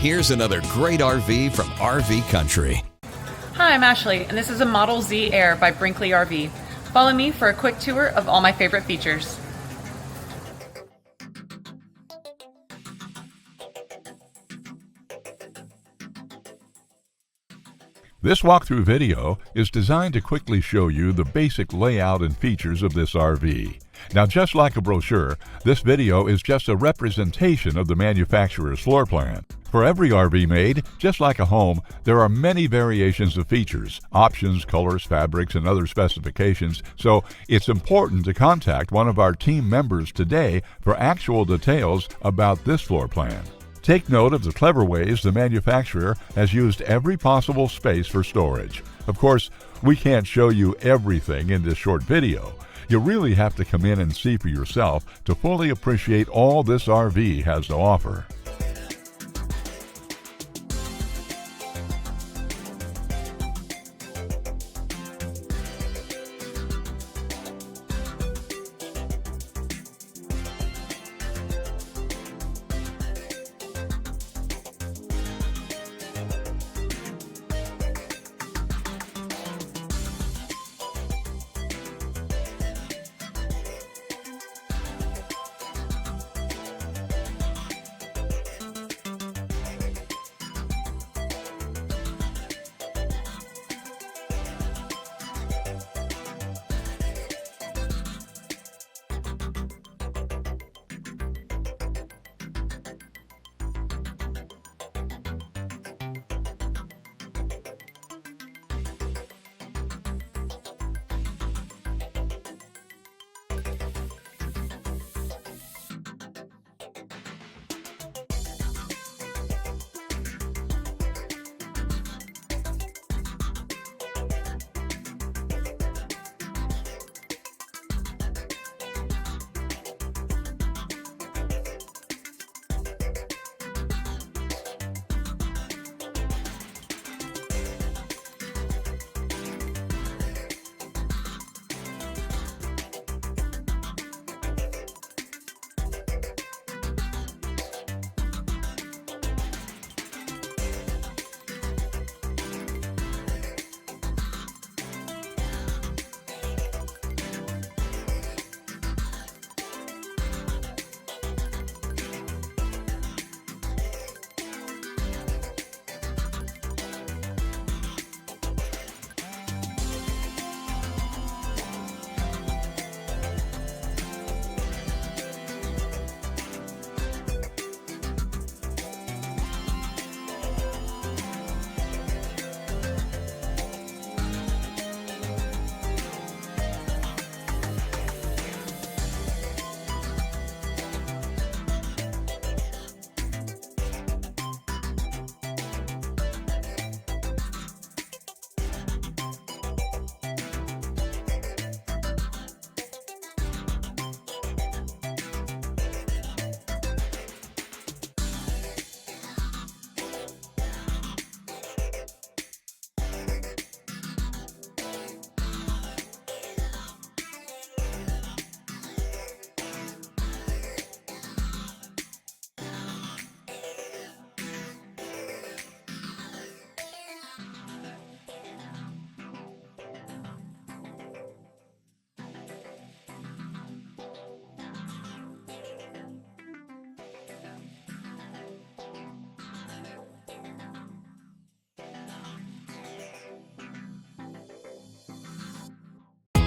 Here's another great RV from RV Country. Hi, I'm Ashley, and this is a Model Z Air by Brinkley RV. Follow me for a quick tour of all my favorite features. This walkthrough video is designed to quickly show you the basic layout and features of this RV. Now, just like a brochure, this video is just a representation of the manufacturer's floor plan. For every RV made, just like a home, there are many variations of features, options, colors, fabrics, and other specifications, so it's important to contact one of our team members today for actual details about this floor plan. Take note of the clever ways the manufacturer has used every possible space for storage. Of course, we can't show you everything in this short video. You really have to come in and see for yourself to fully appreciate all this RV has to offer.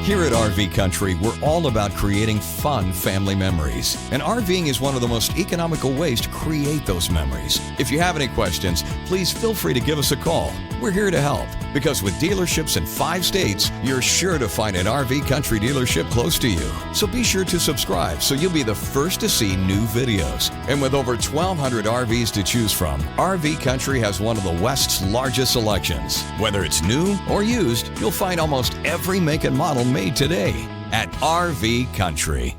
Here at RV Country, we're all about creating fun family memories. And RVing is one of the most economical ways to create those memories. If you have any questions, please feel free to give us a call. We're here to help, because with dealerships in 5 states, you're sure to find an RV Country dealership close to you. So be sure to subscribe so you'll be the first to see new videos. And with over 1,200 RVs to choose from, RV Country has one of the West's largest selections. Whether it's new or used, you'll find almost every make and model made today at RV Country.